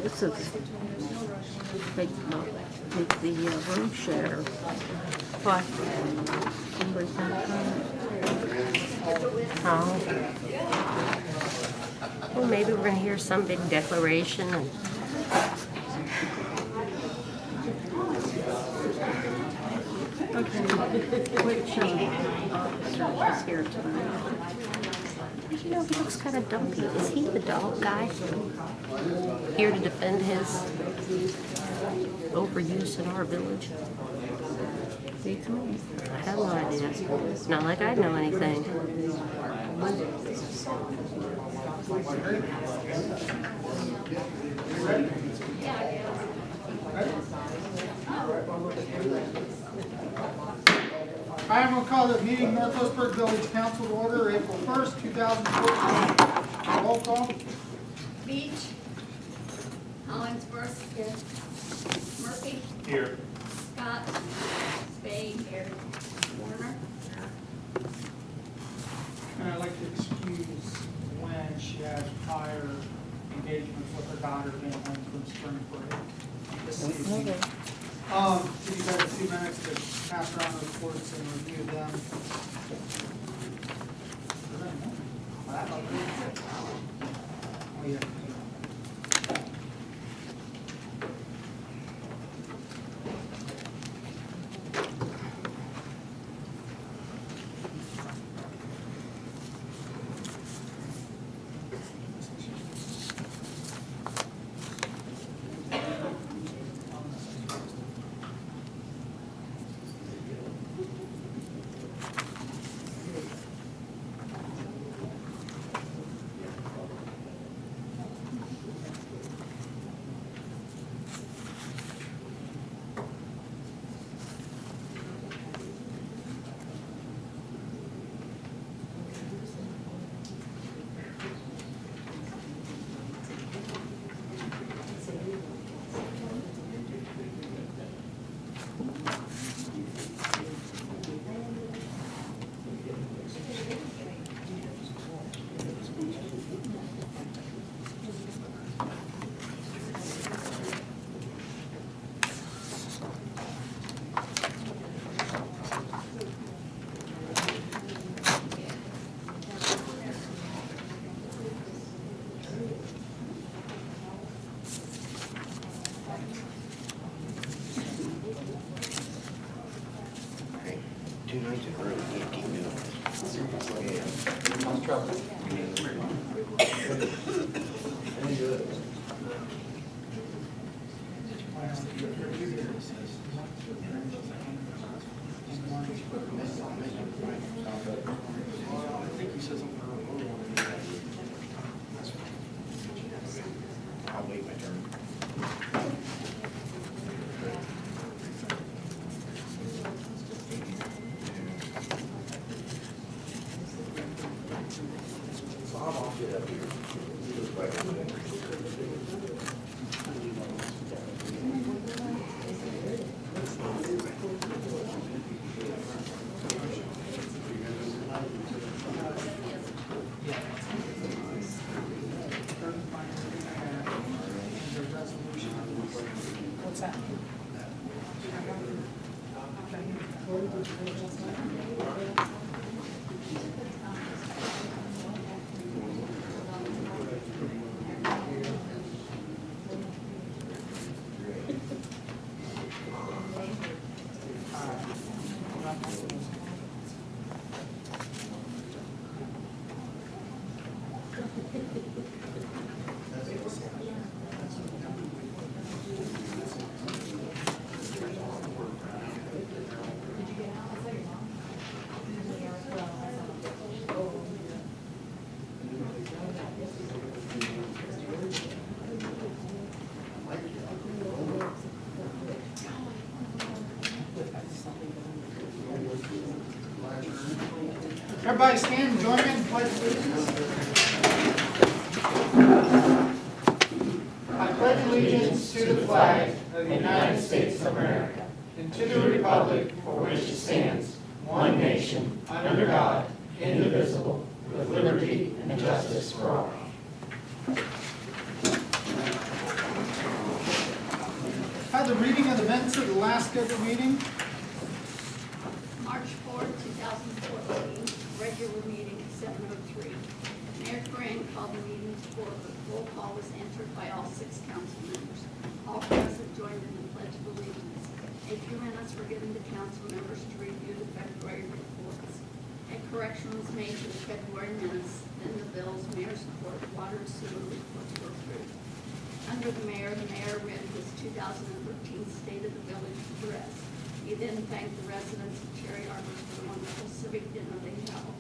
This is take the room share. What? Somebody's gonna come. Oh. Well, maybe we're gonna hear some big declaration and. Okay. Which officer is here tonight? You know, he looks kind of dumpy. Is he the dog guy? Here to defend his overuse in our village? Beats me. I have no idea. It's not like I know anything. I'm going to call the meeting Northwestburg Village Council to order April 1st, 2014. Roll call. Beach. Hollingsworth. Here. Murphy. Here. Scott. Spade. Here. Warner. And I'd like to excuse when she has prior engagements with her daughter being home from spring break this season. Give you guys a few minutes to pass around the reports and review them. Oh, yeah. I'll wait my turn. I'll get up here. What's that? Everybody stand and join me in the pledge of allegiance. I pledge allegiance to the flag of the United States of America and to the republic for which it stands, one nation, under God, indivisible, with liberty and justice for all. Have the reading of the minutes of the last scheduled meeting. March 4th, 2014, regular meeting, 7:03. Mayor Coran called the meeting to order. Roll call was entered by all 6 council members. All present joined in the pledge of allegiance. A few minutes were given to council members to review the February reports. A correction was made to the February minutes, then the bills, mayor's report, water and sewer reports were approved. Under the mayor read his 2013 State of the Village address. He then thanked the residents of Cherry Arbor for the wonderful civic dinner they held.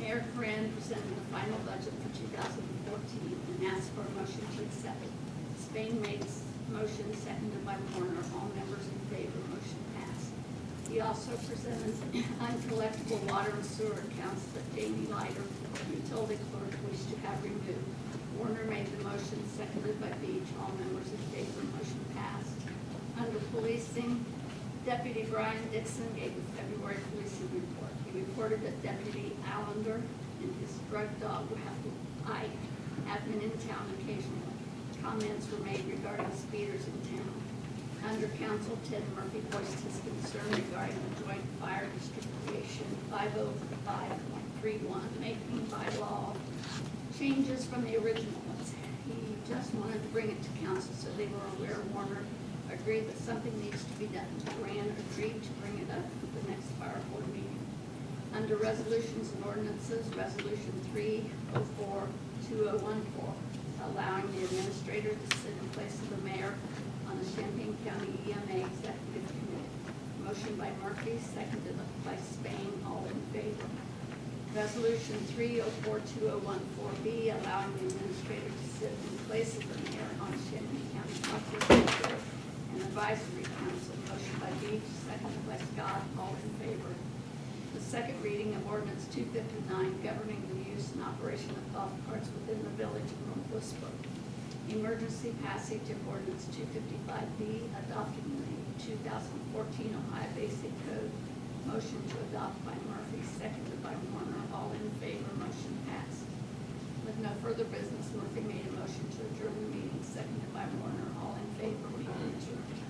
Mayor Coran presented the final budget for 2014 and asked for a motion to accept it. Spain made motion, seconded by Warner. All members in favor, motion passed. He also presented uncollectible water and sewer accounts that Davey Leiter, utility clerk, wished to have removed. Warner made the motion, seconded by Beach. All members in favor, motion passed. Under policing, Deputy Brian Dixon gave the February policing report. He reported that Deputy Allender and his drug dog Ike have been in town occasionally. Comments were made regarding speeders in town. Under council, Ted Murphy voiced his concern regarding the joint fire district creation 505.31, making by law changes from the original ones. He just wanted to bring it to council so they were aware. Warner agreed that something needs to be done. Grant agreed to bring it up at the next fire board meeting. Under resolutions and ordinances, resolution 304-2014, allowing the administrator to sit in place of the mayor on the Champaign County EMA Executive Committee. Motion by Murphy, seconded by Spain, all in favor. Resolution 304-2014B, allowing the administrator to sit in place of the mayor on Champaign County Prosecutor and Advisory Council. Motion by Beach, seconded by Scott, all in favor. The second reading of ordinance 259, governing the use and operation of golf carts within the village of North Westbrook. Emergency passage of ordinance 255B, adopting the 2014 Ohio Basic Code. Motion to adopt by Murphy, seconded by Warner. All in favor, motion passed. With no further business, Murphy made a motion to adjourn the meeting, seconded by Warner. All in favor, meeting adjourned.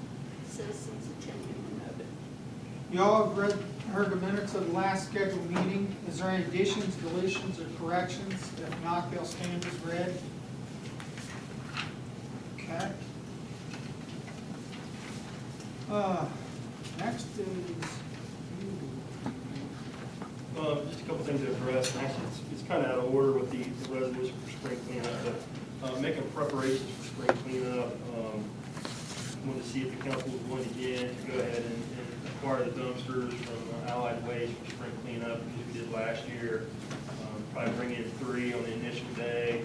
Citizens attending were noted. Y'all have heard the minutes of the last scheduled meeting. Is there any additions, deletions, or corrections? If not, they'll stand as read. Okay. Next is Just a couple things to address, and actually, it's kind of out of order with the resolution for spring cleanup, but making preparations for spring cleanup, wanted to see if the council was willing again to go ahead and acquire the dumpsters from Allied Waste for spring cleanup, as we did last year. Probably bring in 3 on the initial day,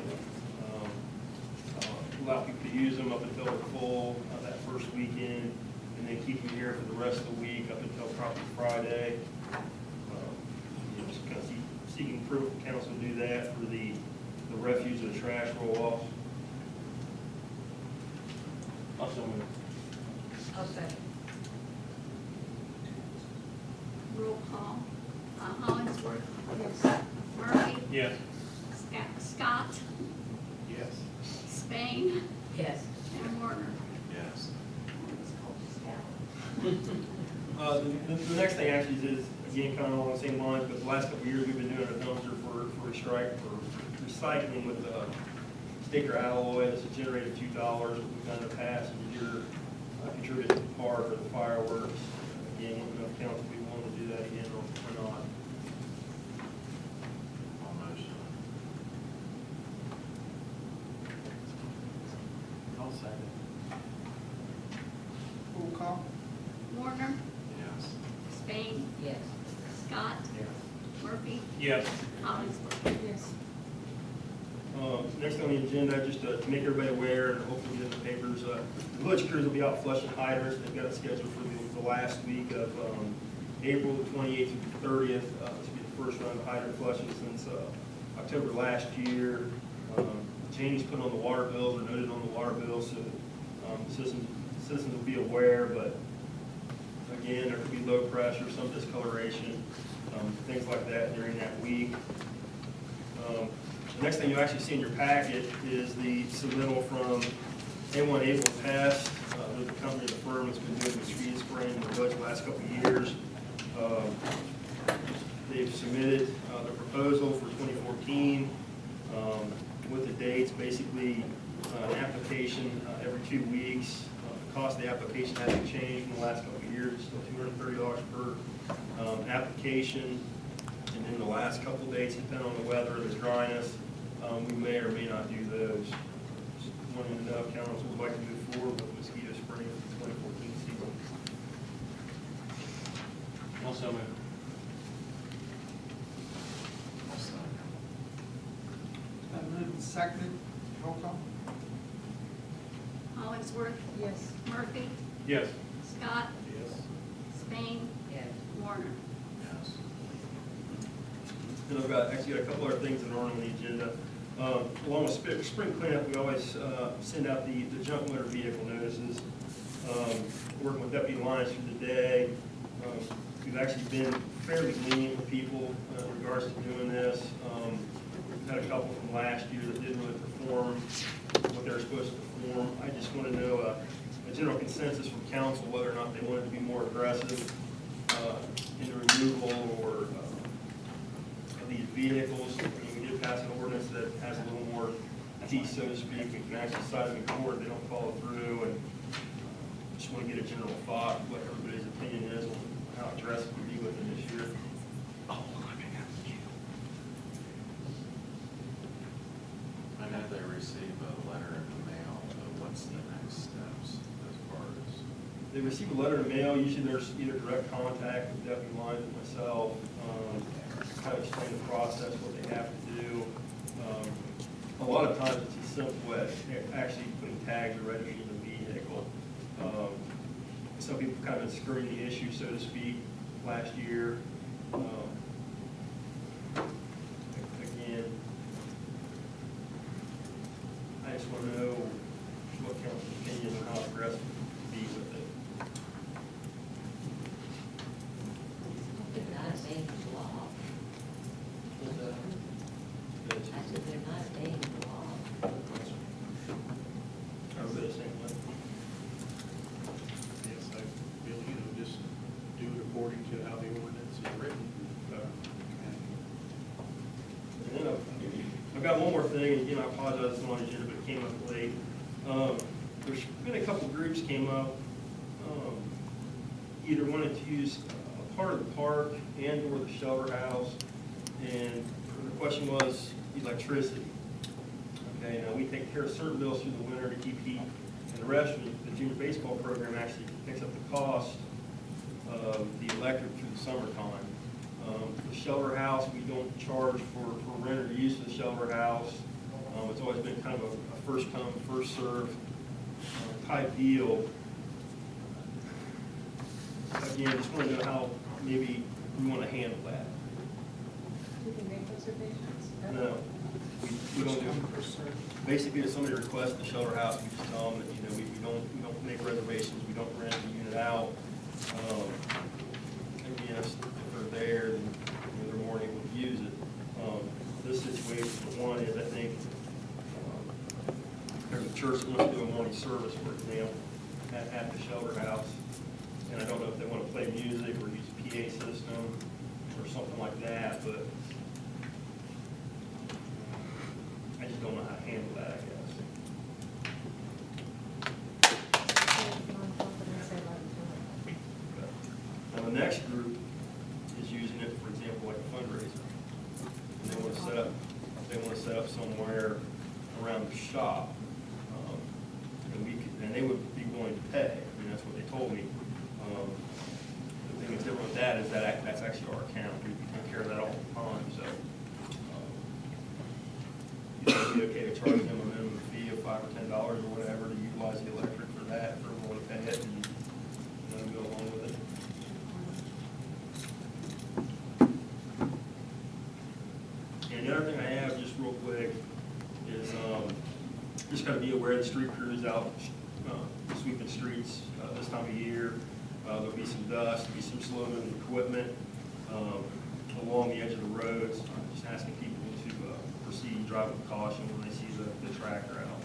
allow people to use them up until they're full that first weekend, and then keep them here for the rest of the week up until probably Friday. Just kind of seeking approval from council to do that for the refuse and trash roll-off. I'll second. Roll call. Hollingsworth. Yes. Murphy. Yes. Scott. Yes. Spain. Yes. And Warner. Yes. The next thing actually is, again, kind of along the same lines, but the last couple of years, we've been doing a dumpster for recycling with sticker alloy. This has generated a few dollars. What we've done in the past, and you're contributing to the park or the fireworks. Again, wanting to know if council would be willing to do that again or not. I'll second. roll call. Warner. Yes. Spain. Yes. Scott. Yes. Murphy. Yes. Hollingsworth. Yes. Next on the agenda, just to make everybody aware, and hopefully get in the papers, the village crews will be out flushing hydrants. They've got it scheduled for the last week of April the 28th through the 30th. This will be the first round of hydrant flushing since October last year. Changes put on the water bills are noted on the water bills, so citizens will be aware, but again, there could be low pressure, some discoloration, things like that during that week. The next thing you'll actually see in your packet is the submittal from A1 Able Pest. with the company, the firm that's been doing the speed spraying the village the last couple of years. They've submitted their proposal for 2014 with the dates, basically an application every 2 weeks. The cost of the application hasn't changed in the last couple of years, it's still $230 per application. And then the last couple of dates, depending on the weather and the dryness, we may or may not do those. Just wanted to know if council would like to move forward with mosquito spraying for the 2014 season. Also move. Been moved and seconded, roll call. Hollingsworth. Yes. Murphy. Yes. Scott. Yes. Spain. Yes. Warner. Yes. And I've actually got a couple other things that aren't on the agenda. Along with spring cleanup, we always send out the junk motor vehicle notices. Working with Deputy Lyons for the day. We've actually been fairly lenient with people in regards to doing this. We've had a couple from last year that didn't really perform what they were supposed to perform. I just want to know a general consensus from council whether or not they wanted to be more aggressive in the removal or of these vehicles. I mean, we did pass an ordinance that has a little more teeth, so to speak. We can actually cite them in court if they don't follow through. And just want to get a general thought, what everybody's opinion is on how aggressive we be with it this year. I know they receive a letter in the mail, but what's the next steps as far as? They receive a letter in the mail. Usually there's either direct contact with Deputy Lyons and myself, kind of explain the process, what they have to do. A lot of times it's as simple as actually putting tags or registering the vehicle. Some people kind of been skirting the issue, so to speak, last year. Again, I just want to know what council's opinion on how aggressive to be with it. They're not a dangerous law. I said they're not a dangerous law. Everybody saying that? Yes, I feel, just do it according to how the ordinance is written. And then I've got one more thing, and again, I apologize, it's not on the agenda, but it came up late. There's been a couple groups came up, either wanted to use a part of the park and or the shelter house, and the question was electricity. Okay, now we take care of certain bills through the winter to keep heat, and the rest of the junior baseball program actually picks up the cost of the electric through the summertime. The shelter house, we don't charge for renter use of the shelter house. It's always been kind of a first come, first serve type deal. Again, just want to know how maybe we want to handle that. You can make reservations? No, we don't do. Basically, if somebody requests the shelter house, we just tell them that, we don't make reservations, we don't rent the unit out. Again, if they're there, then they're more able to use it. This situation, for one, is I think there's a church that wants to do a morning service, for example, at the shelter house. And I don't know if they want to play music or use a PA system or something like that, but I just don't know how to handle that, I guess. Now, the next group is using it, for example, like a fundraiser. And they want to set up somewhere around the shop. And they would be willing to pay. I mean, that's what they told me. The thing that's different with that is that that's actually our account. We take care of that all the time, so. It'd be okay to charge them a minimum fee of $5 or $10 or whatever to utilize the electric for that, for everyone to pay it and go along with it. And the other thing I have, just real quick, is just gotta be aware of the street crews out sweeping streets this time of year. There'll be some dust, there'll be some slow-moving equipment along the edge of the roads. Just asking people to proceed, drive with caution when they see the tractor out.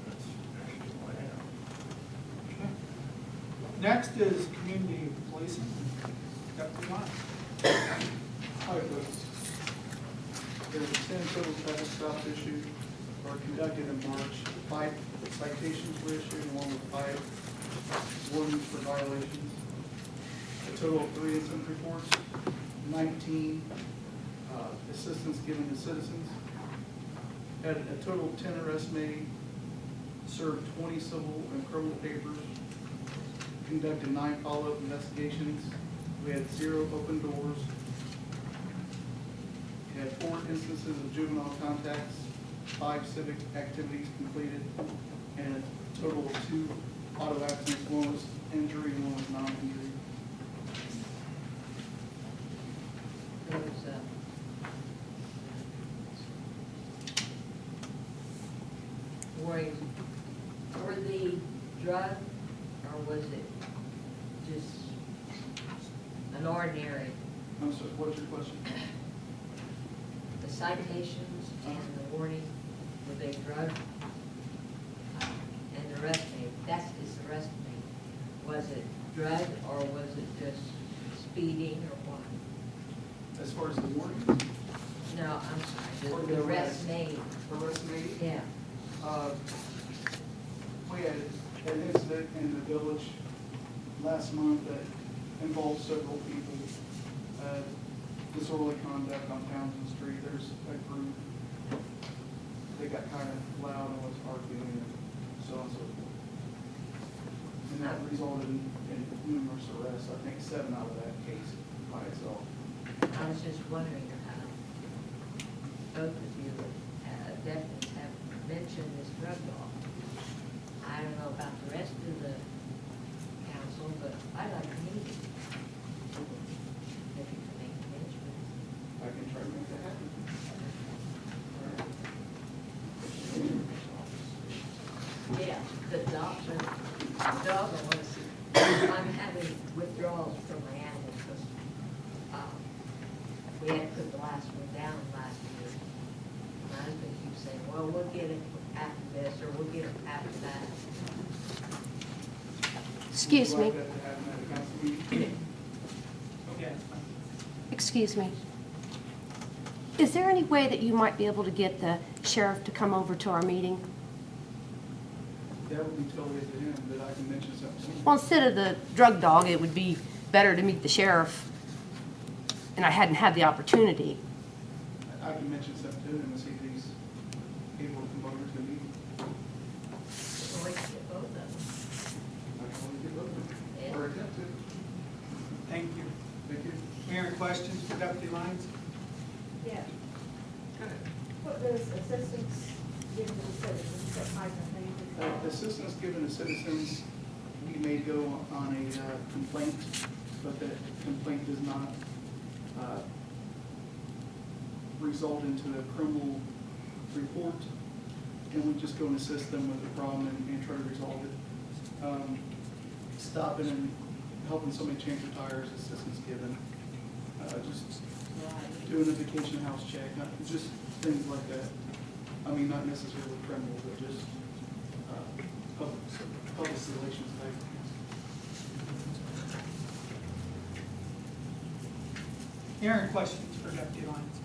That's actually all I have. Next is community policing. Deputy Lyons. Hi, folks. There were 10 total traffic stops issued or conducted in March. 5 citations were issued, along with 5 warnings for violations. A total of 3 incident reports, 19 assistance given to citizens. Had a total of 10 arrests made, served 20 civil and criminal papers, conducted 9 follow-up investigations. We had 0 open doors. We had 4 instances of juvenile contacts, 5 civic activities completed, and a total of 2 auto accidents, one was injury and one was non-injury. Those, were the drug, or was it just an ordinary, I'm sorry, what's your question? the citations and the warning, were they drug? And the rest made, that's just the rest made. Was it drug, or was it just speeding, or what? As far as the warning, No, I'm sorry, Or the the rest made, arrest made, yeah. we had an incident in the village last month that involved several people. Disorderly conduct on Townsend Street. There's a group, they got kind of loud and was arguing and so on and so forth. And that resulted in numerous arrests, I think 7 out of that case by itself. I was just wondering how both of you deputies have mentioned this drug law. I don't know about the rest of the council, but I'd like to meet it. If you can make arrangements. I can try to make that happen. Yeah, the dogs I want to see. I'm having withdrawals from my animals because we had to put the last one down last year. My husband keeps saying, well, we'll get it after this, or we'll get it after that. Excuse me, Would you like that to happen at a council meeting? Okay. excuse me. Is there any way that you might be able to get the sheriff to come over to our meeting? That would be totally up to him, but I can mention something. Well, instead of the drug dog, it would be better to meet the sheriff, and I hadn't had the opportunity. I can mention something to him and see if he's able to come over to the meeting. So we can get both of them. I can only get over Yeah. it, or attempt to. Thank you. Thank you. Mayor, questions for Deputy Lyons? Yeah, Go ahead. what does assistance give to the citizens, that type of thing? Assistance given to citizens, we may go on a complaint, but that complaint does not result into a criminal report, and we just go and assist them with the problem and try to resolve it. Stopping and helping somebody change their tires, assistance given. Just doing a vacation house check, just things like that. I mean, not necessarily criminal, but just public relations type. Aaron, questions for Deputy Lyons?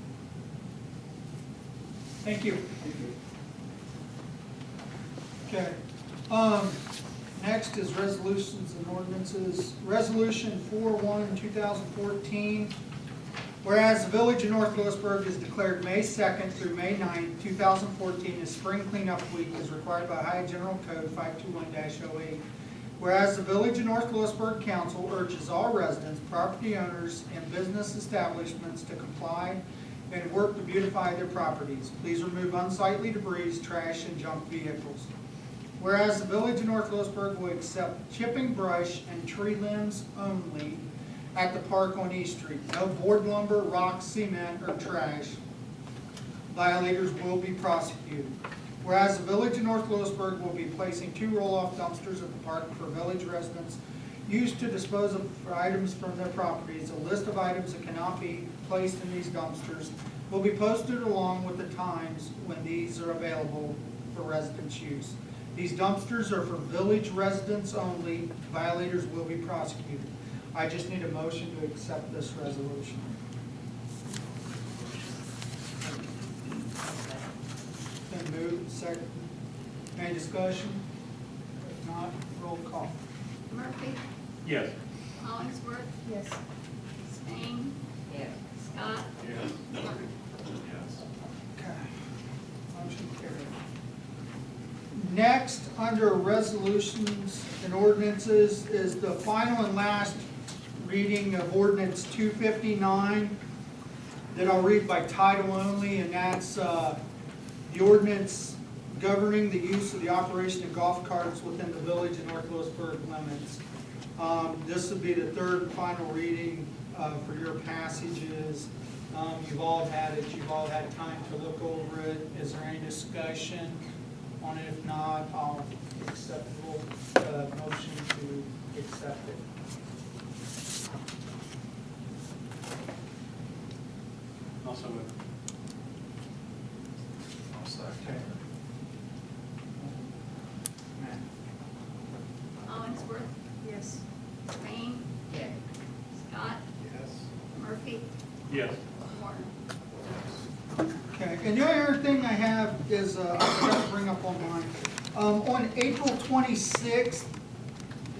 Thank you. Thank you. Okay. Next is resolutions and ordinances. Resolution 4/1/2014. Whereas the Village of North Lewisburg is declared May 2nd through May 9th, 2014 as Spring Cleanup Week as required by Ohio General Code 521-08. Whereas the Village of North Lewisburg Council urges all residents, property owners, and business establishments to comply and work to beautify their properties. Please remove unsightly debris, trash, and junk vehicles. Whereas the Village of North Lewisburg will accept chipping brush and tree limbs only at the park on East Street. No board lumber, rock, cement, or trash. Violators will be prosecuted. Whereas the Village of North Lewisburg will be placing 2 roll-off dumpsters at the park for village residents used to dispose of items from their properties. A list of items that cannot be placed in these dumpsters will be posted along with the times when these are available for residents' use. These dumpsters are for village residents only. Violators will be prosecuted. I just need a motion to accept this resolution. Been moved, second. Any discussion? If not, roll call. Murphy, Yes. Hollingsworth, Yes. Spain, Yes. Scott, Yes. Warner. Yes. Okay. Motion carried. Next, under resolutions and ordinances, is the final and last reading of ordinance 259 that I'll read by title only, and that's the ordinance governing the use of the operation of golf carts within the village of North Lewisburg limits. This will be the third and final reading for your passages. You've all had it, you've all had time to look over it. Is there any discussion on it? If not, I'll accept the motion to accept it. Also moved. I'll second. Okay. Matt? Hollingsworth, Yes. Spain, Yes. Scott, Yes. Murphy, Yes. Warner. Okay, and the only other thing I have is, I forgot to bring up on mine. On April 26th,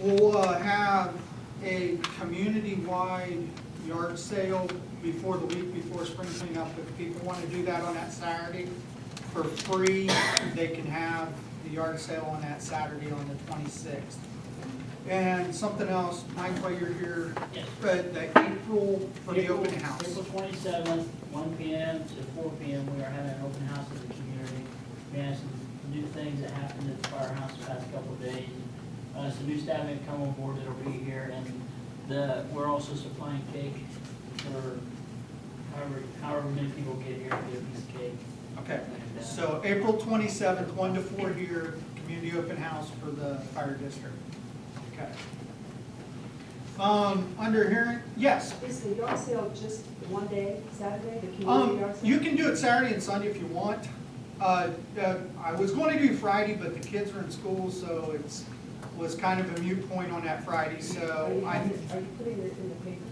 we'll have a community-wide yard sale before the week before spring cleanup. If people want to do that on that Saturday for free, they can have the yard sale on that Saturday on the 26th. And something else, Mike, while you're here, Yes. the April for the open house. April 27th, 1 PM to 4 PM, we are having an open house in the community. We have some new things that happened at the firehouse the past couple of days. Some new staff have come on board that'll be here, and we're also supplying cake for however many people get here to get a piece of cake. Okay, so April 27th, 1 to 4 here, community open house for the fire district. Okay. Under hearing, yes. Is the yard sale just one day, Saturday, the community yard sale? You can do it Saturday and Sunday if you want. I was going to do Friday, but the kids are in school, so was kind of a moot point on that Friday, Are so you putting it in the paper?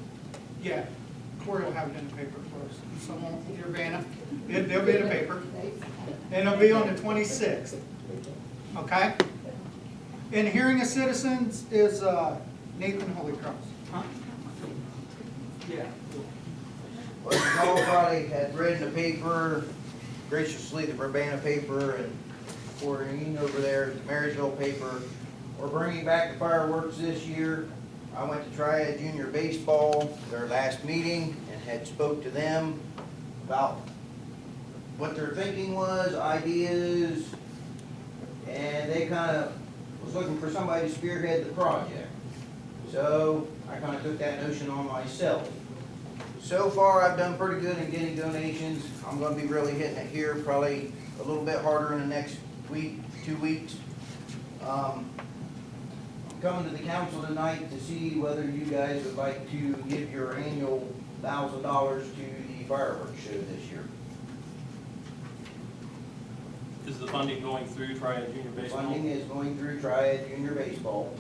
yeah, Corey will have it in the paper for us. Someone, your Vanna, they'll be in the paper. And it'll be on the 26th, okay? And hearing of citizens is Nathan Holycross. Huh? Yeah. Well, you all probably had read in the paper, graciously, the Urbana paper and Corrine over there, the Marysville paper. We're bringing back the fireworks this year. I went to Triad Junior Baseball, their last meeting, and had spoke to them about what their thinking was, ideas, and they kind of was looking for somebody to spearhead the project. So I kind of took that notion on myself. So far, I've done pretty good in getting donations. I'm gonna be really hitting it here, probably a little bit harder in the next week, 2 weeks. I'm coming to the council tonight to see whether you guys would like to give your annual $1,000 to the fireworks show this year. Is the funding going through Triad Junior The Baseball? funding is going through Triad Junior Baseball.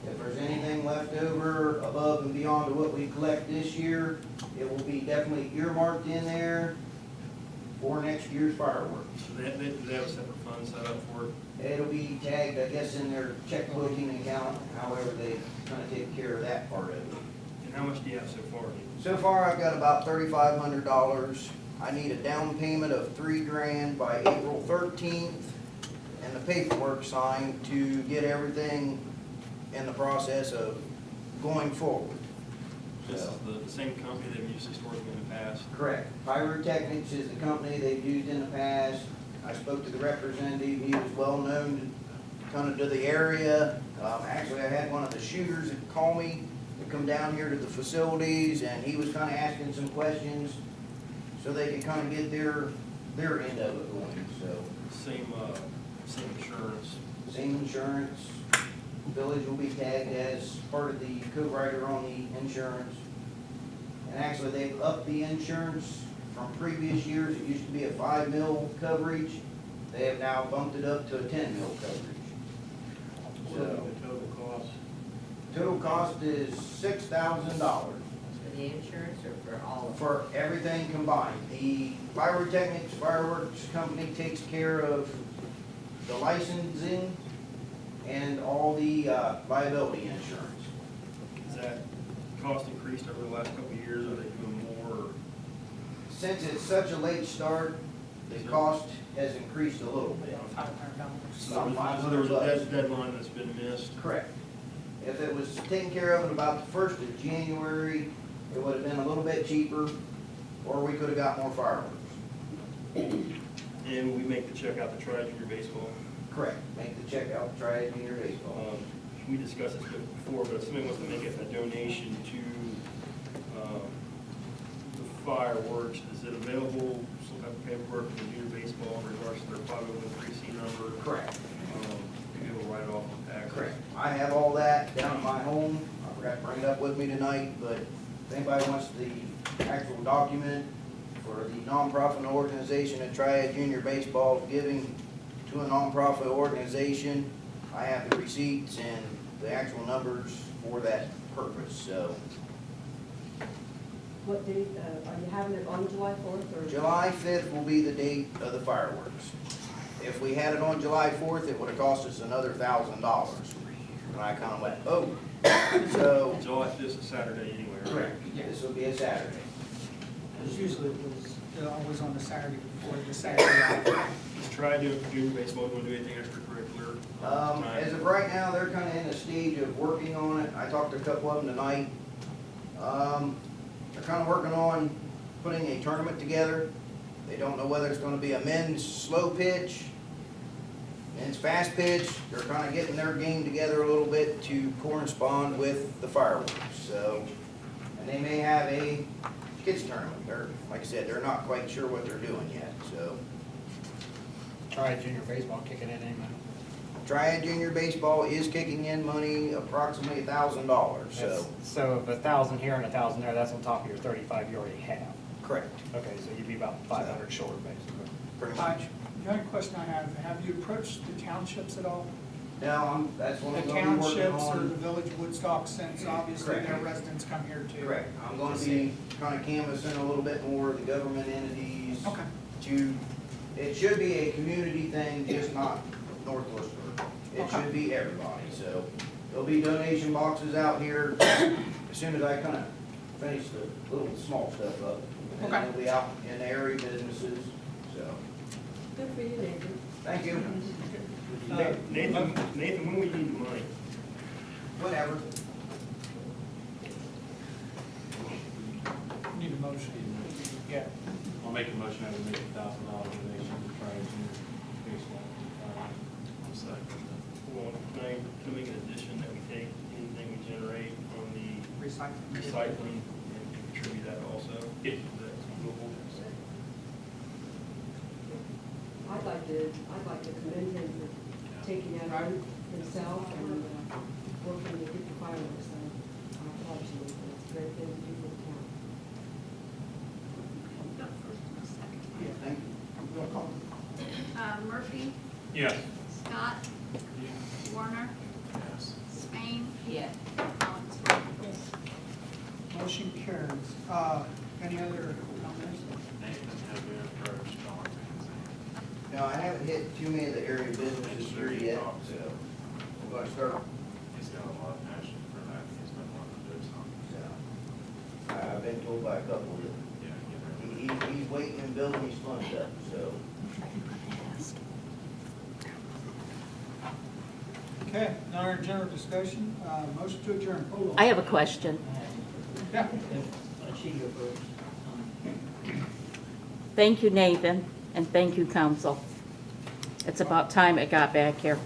If there's anything left over above and beyond what we collect this year, it will be definitely earmarked in there for next year's fireworks. So do they have a separate fund set up for it? It'll be tagged, I guess, in their checkbooking account, however they kind of take care of that part of it. And how much do you have so far? So far, I've got about $3,500. I need a down payment of $3,000 by April 13th and the paperwork signed to get everything in the process of going forward. This is So, the same company they've used historically in the past. correct. Pyrotechnics is the company they've used in the past. I spoke to the representative. He was well-known kind of to the area. Actually, I had one of the shooters that call me to come down here to the facilities, and he was kind of asking some questions so they could kind of get their end of it going, so. Same insurance. Same insurance, village will be tagged as part of the co-writer on the insurance. And actually, they've upped the insurance from previous years. It used to be a 5 mil coverage. They have now bumped it up to a 10 mil coverage. What would be the total cost? Total cost is $6,000 For the insurance or for all of it? for everything combined. The Pyrotechnics Fireworks Company takes care of the licensing and all the liability insurance. Has that cost increased over the last couple of years? Are they doing more? Since it's such a late start, the cost has increased a little bit. So there was a deadline that's been missed? Correct. If it was taken care of in about the 1st of January, it would have been a little bit cheaper, or we could have got more fireworks. And we make the check out to Tri Junior Baseball. Correct. Make the check out, try it in your baseball. We discussed this before, but if somebody wants to make a donation to the fireworks, is it available, some type of paperwork from Junior Baseball in regards to their 501(c) number? Correct. To be able to write it off the tax? Correct. I have all that down at my home. I forgot to bring it up with me tonight, but if anybody wants the actual document for the nonprofit organization at Triad Junior Baseball giving to a nonprofit organization, I have the receipts and the actual numbers for that purpose, so. What date, are you having it on July 4th or? July 5th will be the date of the fireworks. If we had it on July 4th, it would have cost us another $1,000. And I kind of went, oh, so. July 5th is Saturday anyway, right? Correct. This will be a Saturday. Because usually it was always on the Saturday before the Saturday off. Is Tri Junior Baseball going to do anything extracurricular? As of right now, they're kind of in a stage of working on it. I talked to a couple of them tonight. They're kind of working on putting a tournament together. They don't know whether it's going to be a men's slow pitch, men's fast pitch. They're kind of getting their game together a little bit to correspond with the fireworks. So, and they may have a kids tournament. They're, like I said, they're not quite sure what they're doing yet, so. Triad Junior Baseball kicking in, amen. Triad Junior Baseball is kicking in money, approximately $1,000, so. So if 1,000 here and 1,000 there, that's on top of your 35 you already have. Correct. Okay, so you'd be about 500 short, basically. Pretty much. The only question I have you approached the townships at all? Now, that's what The I'm gonna be working townships or the on. village of Woodstock, since obviously Correct. their residents come here too? Correct. I'm gonna be kind of canvassing a little bit more of the government entities. Okay. It should be a community thing, just not North Worcester. It Okay. should be everybody, so. There'll be donation boxes out here as soon as I kind of finish the little small stuff up. And Okay. it'll be out in the area businesses, so. Good for you, Nathan. Thank you. Nathan, when will you need the money? Whatever. Need a motion? Yeah. I'll make a motion that we make $1,000 donation to Triad Junior Baseball. I'm second. Well, can I make an addition that we take anything we generate on the recycling and contribute that also? Is that doable? I'd like to commend him for taking that on himself and working to get the fireworks on. Absolutely, it's a great thing to do for the town. Go first and a second. Yeah, thank you. Murphy, Yes. Scott, Warner, Yes. Spain, Yes. Collins. Motion carries. Any other comments? Nathan, have you approached Don Manzan? No, I haven't hit too many of the area businesses here yet, so I'm gonna start. He's got a lot of passion for that. He's been wanting to do something. So, I've been told by a couple that Yeah, get ready. he's waiting and building his fund up, so. Okay, now our general discussion, motion to adjourn. Hold on. I have a question. Yeah. If she go first. Thank you, Nathan, and thank you, council. It's about time it got back here.